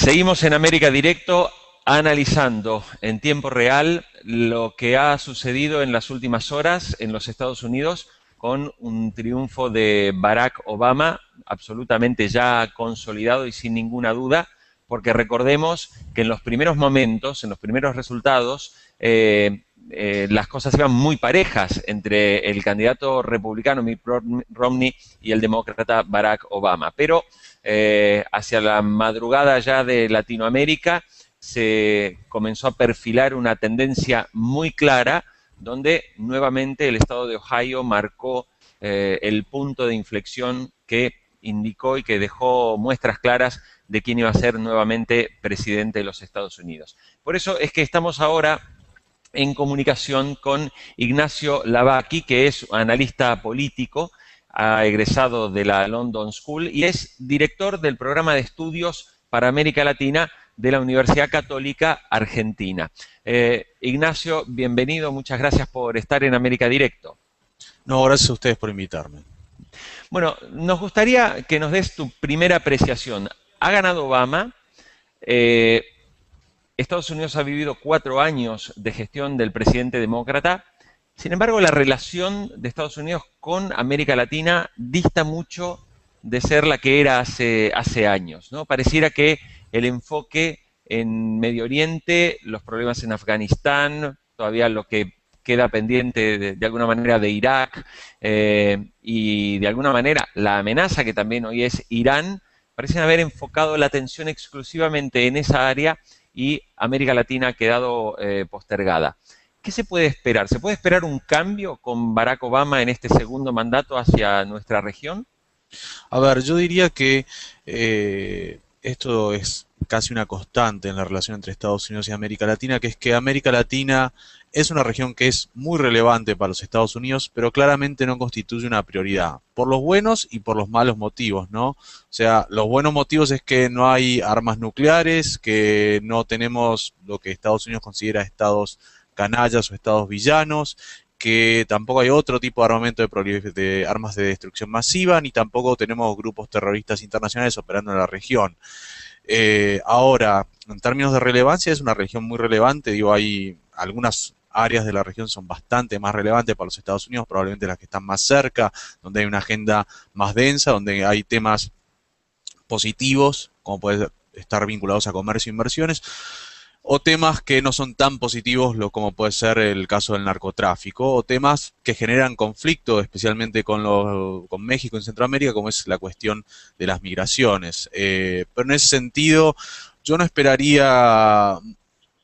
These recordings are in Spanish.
Seguimos en América Directo analizando en tiempo real lo que ha sucedido en las últimas horas en los Estados Unidos con un triunfo de Barack Obama absolutamente ya consolidado y sin ninguna duda, porque recordemos que en los primeros momentos, en los primeros resultados, las cosas iban muy parejas entre el candidato republicano Mitt Romney y el demócrata Barack Obama. Pero hacia la madrugada ya de Latinoamérica se comenzó a perfilar una tendencia muy clara donde nuevamente el estado de Ohio marcó el punto de inflexión que indicó y que dejó muestras claras de quién iba a ser nuevamente presidente de los Estados Unidos. Por eso es que estamos ahora en comunicación con Ignacio Lavacchi, que es analista político, ha egresado de la London School y es director del programa de estudios para América Latina de la Universidad Católica Argentina. Ignacio, bienvenido, muchas gracias por estar en América Directo. No, gracias a ustedes por invitarme. Bueno, nos gustaría que nos des tu primera apreciación. Ha ganado Obama, Estados Unidos ha vivido 4 años de gestión del presidente demócrata. Sin embargo, la relación de Estados Unidos con América Latina dista mucho de ser la que era hace años, ¿no? Pareciera que el enfoque en Medio Oriente, los problemas en Afganistán, todavía lo que queda pendiente de alguna manera de Irak y de alguna manera la amenaza que también hoy es Irán, parecen haber enfocado la atención exclusivamente en esa área y América Latina ha quedado postergada. ¿Qué se puede esperar? ¿Se puede esperar un cambio con Barack Obama en este segundo mandato hacia nuestra región? A ver, yo diría que esto es casi una constante en la relación entre Estados Unidos y América Latina, que es que América Latina es una región que es muy relevante para los Estados Unidos, pero claramente no constituye una prioridad, por los buenos y por los malos motivos, ¿no? O sea, los buenos motivos es que no hay armas nucleares, que no tenemos lo que Estados Unidos considera estados canallas o estados villanos, que tampoco hay otro tipo de armamento de armas de destrucción masiva, ni tampoco tenemos grupos terroristas internacionales operando en la región. Ahora, en términos de relevancia, es una región muy relevante, digo, hay algunas áreas de la región son bastante más relevantes para los Estados Unidos, probablemente las que están más cerca, donde hay una agenda más densa, donde hay temas positivos, como puede estar vinculados a comercio e inversiones, o temas que no son tan positivos como puede ser el caso del narcotráfico, o temas que generan conflicto, especialmente con México en Centroamérica, como es la cuestión de las migraciones. Pero en ese sentido, yo no esperaría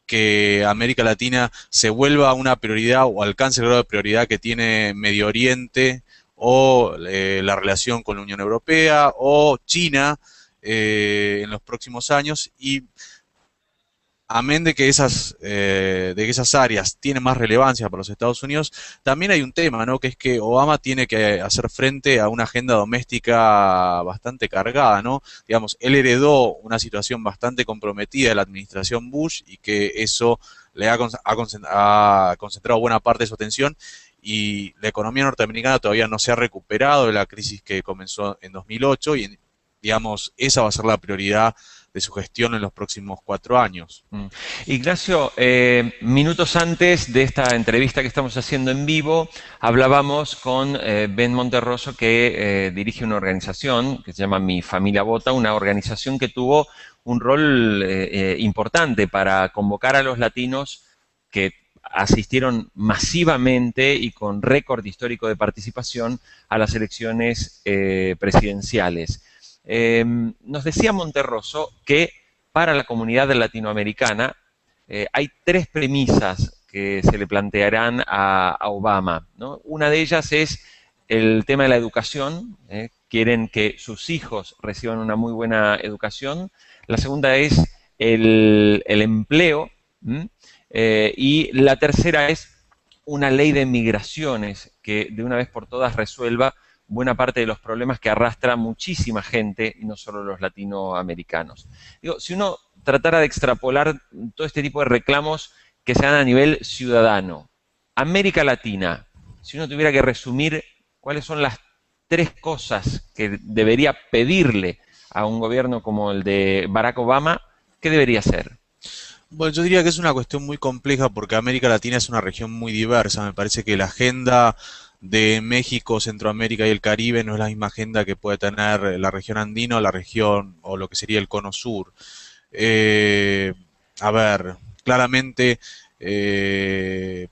que América Latina se vuelva una prioridad o alcance el grado de prioridad que tiene Medio Oriente o la relación con la Unión Europea o China en los próximos años. Y amén de que esas áreas tienen más relevancia para los Estados Unidos, también hay un tema, ¿no? Que es que Obama tiene que hacer frente a una agenda doméstica bastante cargada, ¿no? Digamos, él heredó una situación bastante comprometida de la administración Bush y que eso le ha concentrado buena parte de su atención y la economía norteamericana todavía no se ha recuperado de la crisis que comenzó en 2008 y, digamos, esa va a ser la prioridad de su gestión en los próximos 4 años. Ignacio, minutos antes de esta entrevista que estamos haciendo en vivo, hablábamos con Ben Monterroso, que dirige una organización que se llama Mi Familia Vota, una organización que tuvo un rol importante para convocar a los latinos que asistieron masivamente y con récord histórico de participación a las elecciones presidenciales. Nos decía Monterroso que para la comunidad latinoamericana hay 3 premisas que se le plantearán a Obama, ¿no? Una de ellas es el tema de la educación, quieren que sus hijos reciban una muy buena educación. La segunda es el empleo, y la tercera es una ley de migraciones que de una vez por todas resuelva buena parte de los problemas que arrastra muchísima gente, y no solo los latinoamericanos. Digo, si uno tratara de extrapolar todo este tipo de reclamos que se dan a nivel ciudadano, América Latina, si uno tuviera que resumir cuáles son las 3 cosas que debería pedirle a un gobierno como el de Barack Obama, ¿Qué debería ser? Bueno, yo diría que es una cuestión muy compleja porque América Latina es una región muy diversa. Me parece que la agenda de México, Centroamérica y el Caribe no es la misma agenda que puede tener la región andina o la región o lo que sería el cono sur. Eh, a ver, claramente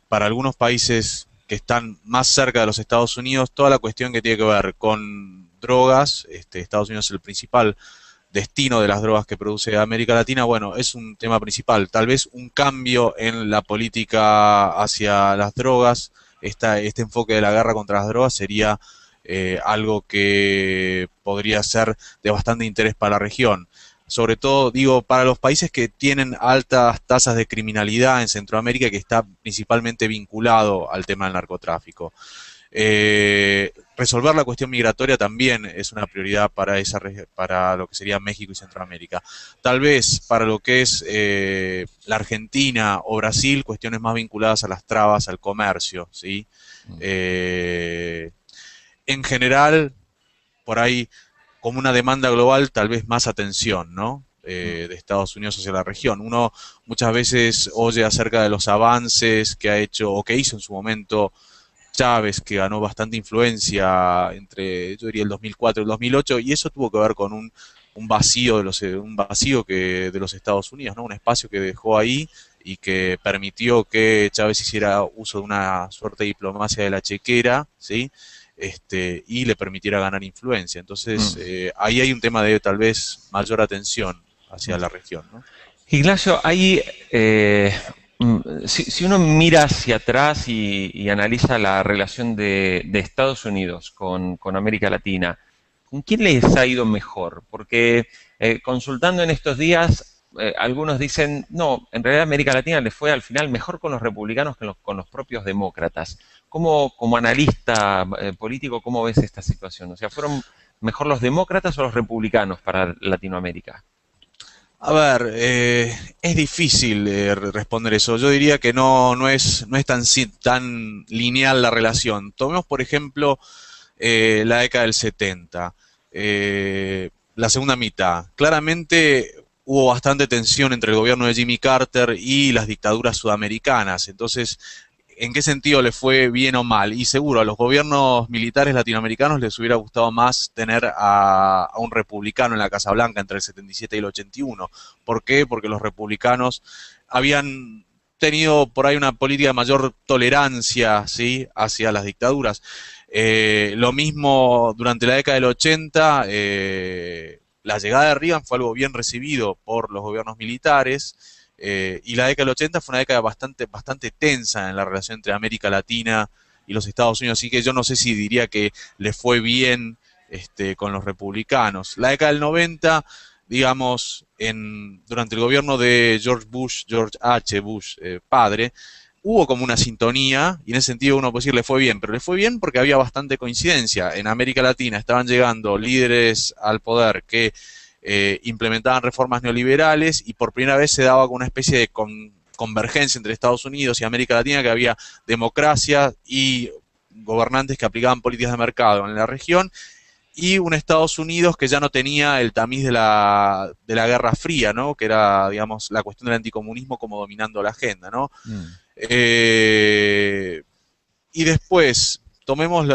para algunos países que están más cerca de los Estados Unidos, toda la cuestión que tiene que ver con drogas, Estados Unidos es el principal destino de las drogas que produce América Latina, bueno, es un tema principal. Tal vez un cambio en la política hacia las drogas, este enfoque de la guerra contra las drogas sería algo que podría ser de bastante interés para la región. Sobre todo, digo, para los países que tienen altas tasas de criminalidad en Centroamérica, que está principalmente vinculado al tema del narcotráfico. Resolver la cuestión migratoria también es una prioridad para para lo que sería México y Centroamérica. Tal vez para lo que es la Argentina o Brasil, cuestiones más vinculadas a las trabas, al comercio, ¿sí? Eh, en general, por ahí, como una demanda global, tal vez más atención, ¿no? De Estados Unidos hacia la región. Uno muchas veces oye acerca de los avances que ha hecho o que hizo en su momento Chávez, que ganó bastante influencia entre, yo diría, el 2004 y el 2008, y eso tuvo que ver con un vacío un vacío de los Estados Unidos, ¿no? Un espacio que dejó ahí y que permitió que Chávez hiciera uso de una suerte de diplomacia de la chequera, ¿sí? Y le permitiera ganar influencia. Entonces, Mm. ahí hay un tema de tal vez mayor atención hacia la región, ¿no? Ignacio, hay, si uno mira hacia atrás y analiza la relación de Estados Unidos con América Latina, ¿con quién les ha ido mejor? Porque consultando en estos días, algunos dicen, no, en realidad América Latina le fue al final mejor con los republicanos que con los propios demócratas. ¿Cómo, como analista político, cómo ves esta situación? O sea, ¿fueron mejor los demócratas o los republicanos para Latinoamérica? A ver, es difícil responder eso. Yo diría que no es tan lineal la relación. Tomemos, por ejemplo, la década del 70, la segunda mitad. Claramente hubo bastante tensión entre el gobierno de Jimmy Carter y las dictaduras sudamericanas. Entonces, ¿en qué sentido le fue bien o mal? Y seguro, a los gobiernos militares latinoamericanos les hubiera gustado más tener a un republicano en la Casa Blanca entre el 77 y el 81. ¿Por qué? Porque los republicanos habían tenido por ahí una política de mayor tolerancia, ¿sí?, hacia las dictaduras. Lo mismo durante la década del 80, la llegada de Reagan fue algo bien recibido por los gobiernos militares, y la década del 80 fue una década bastante tensa en la relación entre América Latina y los Estados Unidos, así que yo no sé si diría que le fue bien con los republicanos. La década del 90, digamos, durante el gobierno de George H. Bush, padre, hubo como una sintonía, y en ese sentido uno puede decir le fue bien, pero le fue bien porque había bastante coincidencia. En América Latina estaban llegando líderes al poder que implementaban reformas neoliberales y por primera vez se daba una especie de convergencia entre Estados Unidos y América Latina, que había democracia y gobernantes que aplicaban políticas de mercado en la región, y un Estados Unidos que ya no tenía el tamiz de de la Guerra Fría, ¿no? Que era, digamos, la cuestión del anticomunismo como dominando la agenda, ¿no? Mm. Eh, y después, tomemos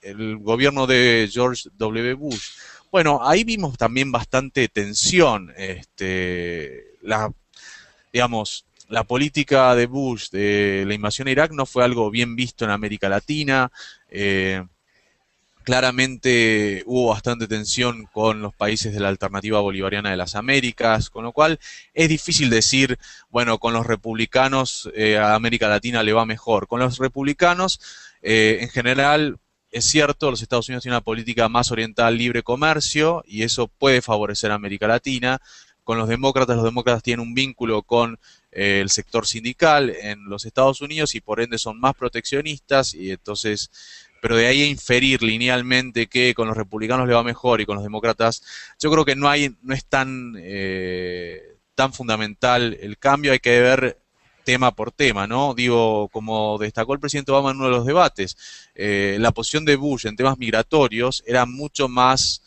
el gobierno de George W. Bush. Bueno, ahí vimos también bastante tensión. Digamos, la política de Bush de la invasión a Irak no fue algo bien visto en América Latina. Eh, Claramente hubo bastante tensión con los países de la alternativa bolivariana de las Américas, con lo cual es difícil decir, bueno, con los republicanos a América Latina le va mejor. Con los republicanos, en general, es cierto, los Estados Unidos tienen una política más orientada al libre comercio y eso puede favorecer a América Latina. Con los demócratas tienen un vínculo con el sector sindical en los Estados Unidos y por ende son más proteccionistas, y entonces, pero de ahí a inferir linealmente que con los republicanos le va mejor y con los demócratas, yo creo que no es tan fundamental el cambio. Hay que ver tema por tema, ¿no? Digo, como destacó el presidente Obama en uno de los debates, la posición de Bush en temas migratorios era mucho más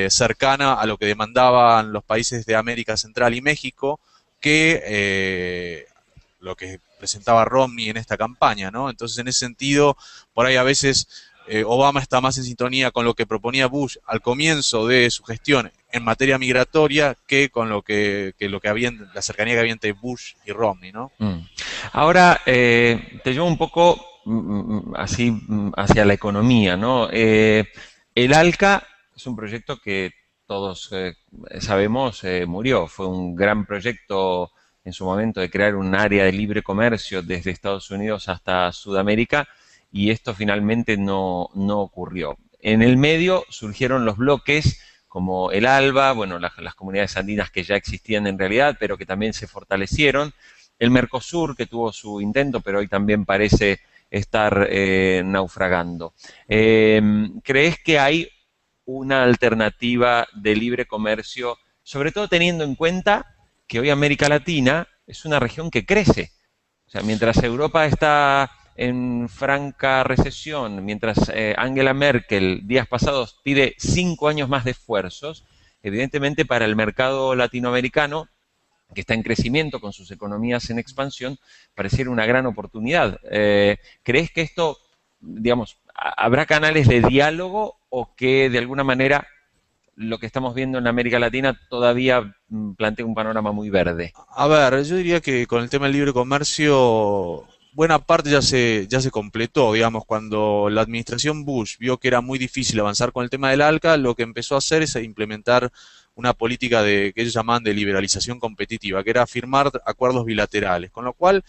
cercana a lo que demandaban los países de América Central y México que lo que presentaba Romney en esta campaña, ¿no? Entonces, en ese sentido, por ahí a veces Obama está más en sintonía con lo que proponía Bush al comienzo de su gestión en materia migratoria que con lo que había, la cercanía que había entre Bush y Romney, ¿no? Mm. Ahora, te llevo un poco así hacia la economía, ¿no? El ALCA es un proyecto que todos sabemos murió. Fue un gran proyecto en su momento de crear un área de libre comercio desde Estados Unidos hasta Sudamérica y esto finalmente no ocurrió. En el medio surgieron los bloques como el ALBA, bueno, las comunidades andinas que ya existían en realidad, pero que también se fortalecieron, el Mercosur, que tuvo su intento, pero hoy también parece estar naufragando. ¿Crees que hay una alternativa de libre comercio, sobre todo teniendo en cuenta que hoy América Latina es una región que crece? O sea, mientras Europa está en franca recesión, mientras Angela Merkel días pasados pide 5 años más de esfuerzos, evidentemente para el mercado latinoamericano que está en crecimiento con sus economías en expansión, pareciera una gran oportunidad. ¿Crees que esto, digamos, habrá canales de diálogo o que de alguna manera lo que estamos viendo en América Latina todavía plantea un panorama muy verde? A ver, yo diría que con el tema del libre comercio, buena parte ya se completó, digamos, cuando la administración Bush vio que era muy difícil avanzar con el tema del ALCA, lo que empezó a hacer es implementar una política que ellos llaman de liberalización competitiva, que era firmar acuerdos bilaterales, con lo cual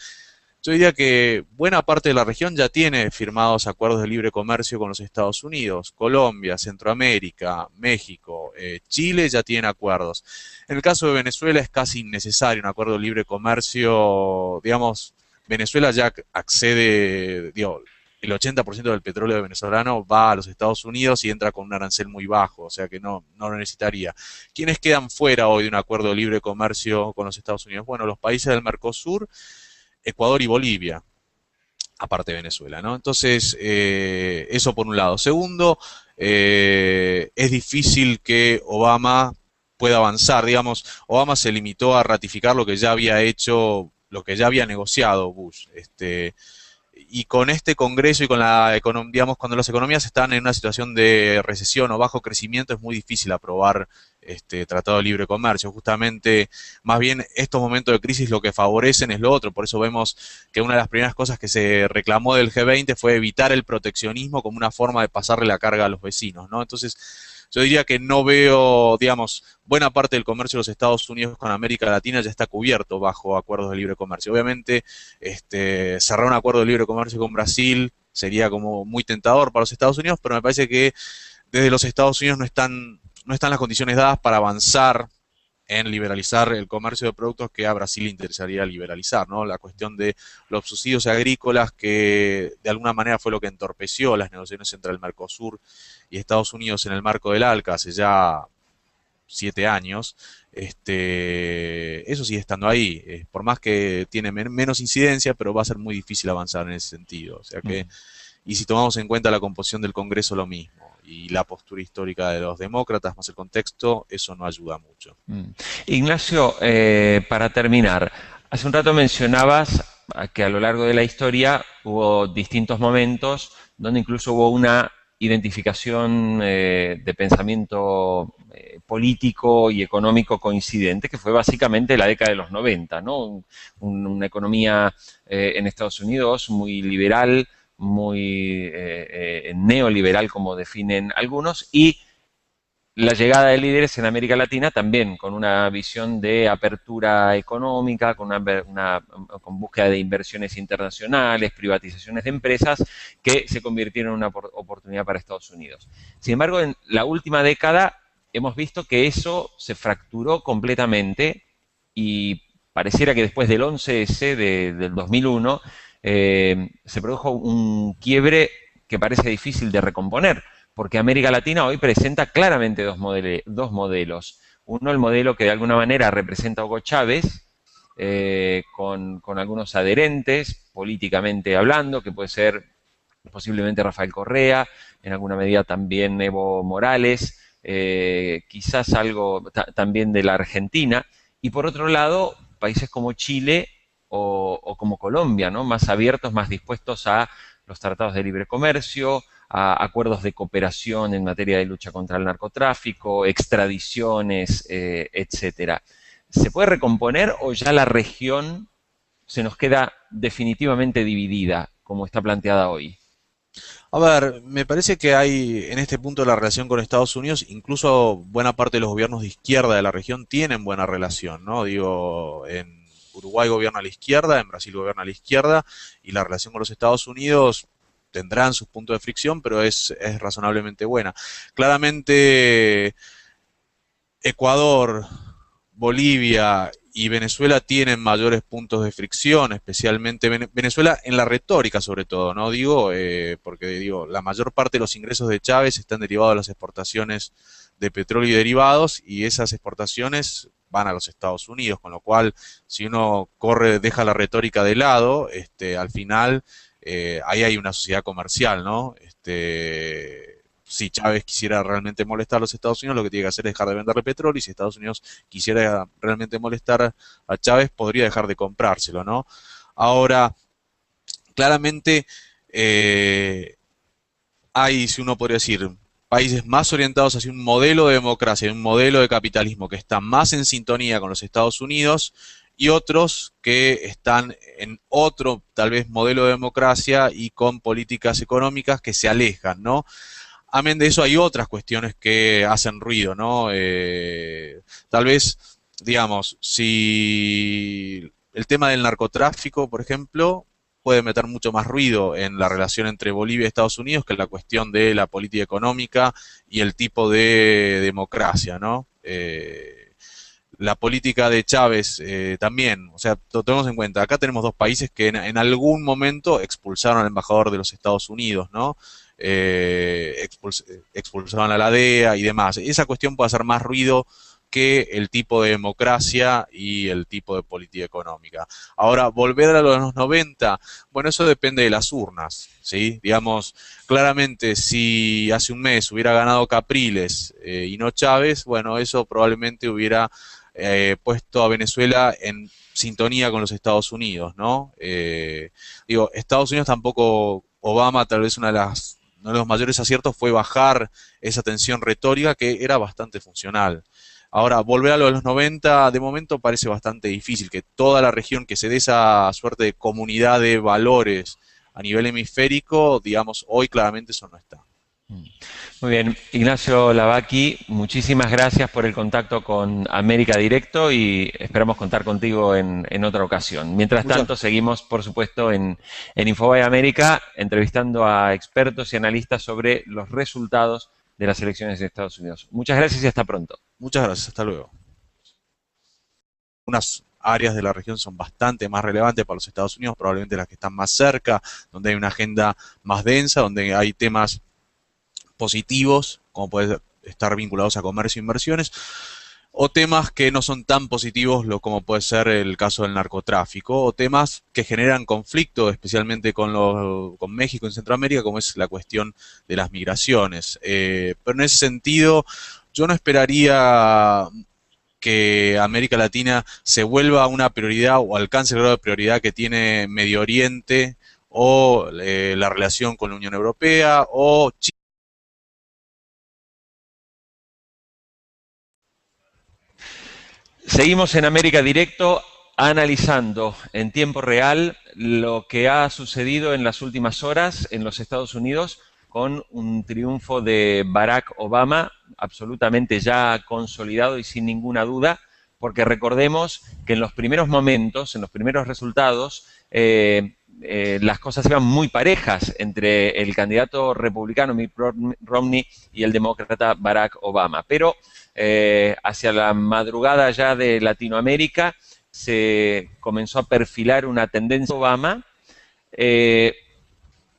yo diría que buena parte de la región ya tiene firmados acuerdos de libre comercio con los Estados Unidos, Colombia, Centroamérica, México, Chile ya tienen acuerdos. En el caso de Venezuela es casi innecesario un acuerdo de libre comercio, digamos, Venezuela ya accede, digo, el 80% del petróleo venezolano va a los Estados Unidos y entra con un arancel muy bajo, o sea que no lo necesitaría. ¿Quiénes quedan fuera hoy de un acuerdo de libre comercio con los Estados Unidos? Bueno, los países del Mercosur, Ecuador y Bolivia, aparte de Venezuela, ¿no? Entonces, eso por un lado. Segundo, es difícil que Obama pueda avanzar, digamos, Obama se limitó a ratificar lo que ya había hecho, lo que ya había negociado Bush, y con este Congreso y con la economía, digamos, cuando las economías están en una situación de recesión o bajo crecimiento, es muy difícil aprobar este tratado de libre comercio. Justamente, más bien, estos momentos de crisis lo que favorecen es lo otro. Por eso vemos que una de las primeras cosas que se reclamó del G20 fue evitar el proteccionismo como una forma de pasarle la carga a los vecinos, ¿no? Entonces, yo diría que no veo, digamos, buena parte del comercio de los Estados Unidos con América Latina ya está cubierto bajo acuerdos de libre comercio. Obviamente, cerrar un acuerdo de libre comercio con Brasil sería como muy tentador para los Estados Unidos, pero me parece que desde los Estados Unidos no están las condiciones dadas para avanzar en liberalizar el comercio de productos que a Brasil le interesaría liberalizar, ¿no? La cuestión de los subsidios agrícolas, que de alguna manera fue lo que entorpeció las negociaciones entre el Mercosur y Estados Unidos en el marco del ALCA hace ya 7 años, eso sigue estando ahí, por más que tiene menos incidencia, pero va a ser muy difícil avanzar en ese sentido. O sea que, y si tomamos en cuenta la composición del Congreso, lo mismo, y la postura histórica de los demócratas, más el contexto, eso no ayuda mucho. Ignacio, para terminar, hace un rato mencionabas que a lo largo de la historia hubo distintos momentos donde incluso hubo una identificación de pensamiento político y económico coincidente, que fue básicamente la década de los 90, ¿no? Una economía en Estados Unidos muy liberal, muy neoliberal, como definen algunos, y la llegada de líderes en América Latina también con una visión de apertura económica, con búsqueda de inversiones internacionales, privatizaciones de empresas que se convirtieron en una oportunidad para Estados Unidos. Sin embargo, en la última década hemos visto que eso se fracturó completamente y pareciera que después del 11S del 2001 se produjo un quiebre que parece difícil de recomponer, porque América Latina hoy presenta claramente dos modelos. Uno, el modelo que de alguna manera representa a Hugo Chávez, con algunos adherentes, políticamente hablando, que puede ser posiblemente Rafael Correa, en alguna medida también Evo Morales, quizás algo también de la Argentina, y por otro lado, países como Chile o como Colombia, ¿no? Más abiertos, más dispuestos a los tratados de libre comercio, a acuerdos de cooperación en materia de lucha contra el narcotráfico, extradiciones, etcétera. ¿Se puede recomponer o ya la región se nos queda definitivamente dividida, como está planteada hoy? A ver, me parece que hay en este punto de la relación con Estados Unidos, incluso buena parte de los gobiernos de izquierda de la región tienen buena relación, ¿no? Digo, en Uruguay gobierna a la izquierda, en Brasil gobierna a la izquierda, y la relación con los Estados Unidos tendrán sus puntos de fricción, pero es razonablemente buena. Claramente, Ecuador, Bolivia y Venezuela tienen mayores puntos de fricción, especialmente Venezuela en la retórica sobre todo, ¿no? Digo, porque digo, la mayor parte de los ingresos de Chávez están derivados de las exportaciones de petróleo y derivados, y esas exportaciones van a los Estados Unidos, con lo cual si uno deja la retórica de lado, al final ahí hay una sociedad comercial, ¿no? Si Chávez quisiera realmente molestar a los Estados Unidos, lo que tiene que hacer es dejar de venderle petróleo, y si Estados Unidos quisiera realmente molestar a Chávez, podría dejar de comprárselo, ¿no? Ahora, claramente hay, si uno podría decir, países más orientados hacia un modelo de democracia, un modelo de capitalismo que está más en sintonía con los Estados Unidos, y otros que están en otro, tal vez, modelo de democracia y con políticas económicas que se alejan, ¿no? Amén de eso, hay otras cuestiones que hacen ruido, ¿no? Tal vez, digamos, si el tema del narcotráfico, por ejemplo, puede meter mucho más ruido en la relación entre Bolivia y Estados Unidos que la cuestión de la política económica y el tipo de democracia, ¿no? La política de Chávez también, o sea, lo tenemos en cuenta, acá tenemos dos países que en algún momento expulsaron al embajador de los Estados Unidos, ¿no? Expulsaron a la DEA y demás. Esa cuestión puede hacer más ruido que el tipo de democracia y el tipo de política económica. Ahora, volver a los 90, bueno, eso depende de las urnas, ¿sí? Digamos, claramente si hace un mes hubiera ganado Capriles y no Chávez, bueno, eso probablemente hubiera puesto a Venezuela en sintonía con los Estados Unidos, ¿no? Digo, Estados Unidos tampoco, Obama, tal vez uno de los mayores aciertos fue bajar esa tensión retórica que era bastante funcional. Ahora, volver a lo de los 90, de momento parece bastante difícil, que toda la región que se dé esa suerte de comunidad de valores a nivel hemisférico, digamos, hoy claramente eso no está. Muy bien, Ignacio Lavaki, muchísimas gracias por el contacto con América Directo y esperamos contar contigo en otra ocasión. Mientras Muchas, tanto, seguimos, por supuesto, en Infobae América, entrevistando a expertos y analistas sobre los resultados de las elecciones de Estados Unidos. Muchas gracias y hasta pronto. muchas gracias, hasta luego. Unas áreas de la región son bastante más relevantes para los Estados Unidos, probablemente las que están más cerca, donde hay una agenda más densa, donde hay temas positivos, como puede estar vinculados a comercio e inversiones, o temas que no son tan positivos, como puede ser el caso del narcotráfico, o temas que generan conflicto, especialmente con México y Centroamérica, como es la cuestión de las migraciones. Pero en ese sentido, yo no esperaría que América Latina se vuelva una prioridad o alcance el grado de prioridad que tiene Medio Oriente o la relación con la Unión Europea o China. Seguimos en América Directo analizando en tiempo real lo que ha sucedido en las últimas horas en los Estados Unidos con un triunfo de Barack Obama absolutamente ya consolidado y sin ninguna duda, porque recordemos que en los primeros momentos, en los primeros resultados, las cosas iban muy parejas entre el candidato republicano Mitt Romney y el demócrata Barack Obama. Pero hacia la madrugada ya de Latinoamérica se comenzó a perfilar una tendencia Obama.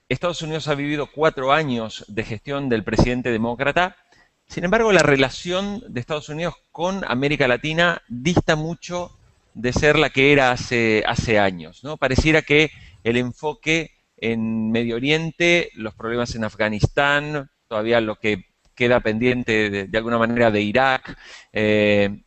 Estados Unidos ha vivido 4 años de gestión del presidente demócrata. Sin embargo, la relación de Estados Unidos con América Latina dista mucho de ser la que era hace años, ¿no? Pareciera que el enfoque en Medio Oriente, los problemas en Afganistán, todavía lo que queda pendiente de alguna manera de Irak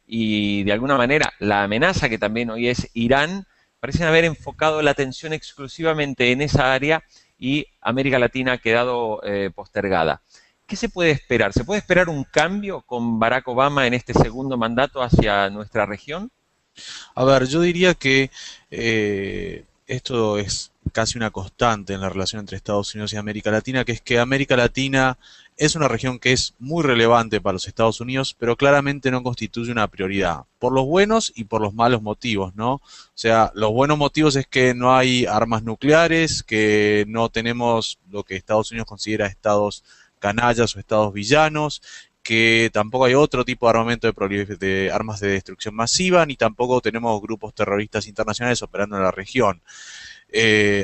y de alguna manera la amenaza que también hoy es Irán, parecen haber enfocado la atención exclusivamente en esa área y América Latina ha quedado postergada. ¿Qué se puede esperar? ¿Se puede esperar un cambio con Barack Obama en este segundo mandato hacia nuestra región? A ver, yo diría que esto es casi una constante en la relación entre Estados Unidos y América Latina, que es que América Latina es una región que es muy relevante para los Estados Unidos, pero claramente no constituye una prioridad, por los buenos y por los malos motivos, ¿no? O sea, los buenos motivos es que no hay armas nucleares, que no tenemos lo que Estados Unidos considera estados canallas o estados villanos, que tampoco hay otro tipo de armamento de armas de destrucción masiva, ni tampoco tenemos grupos terroristas internacionales operando en la región.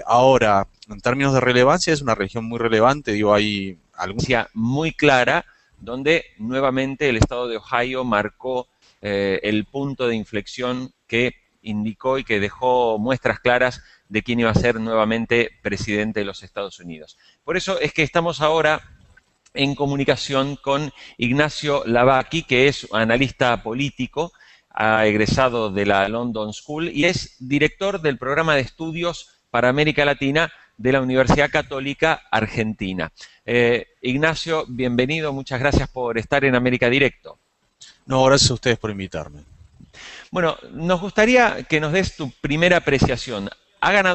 Ahora, en términos de relevancia, es una región muy relevante, digo, hay algún... Muy clara, donde nuevamente el estado de Ohio marcó el punto de inflexión que indicó y que dejó muestras claras de quién iba a ser nuevamente presidente de los Estados Unidos. Por eso es que estamos ahora en comunicación con Ignacio Lavacchi, que es analista político, ha egresado de la London School y es director del programa de estudios para América Latina de la Universidad Católica Argentina. Ignacio, bienvenido, muchas gracias por estar en América Directo. No, gracias a ustedes por invitarme. Bueno, nos gustaría que nos des tu primera apreciación. ¿Ha ganado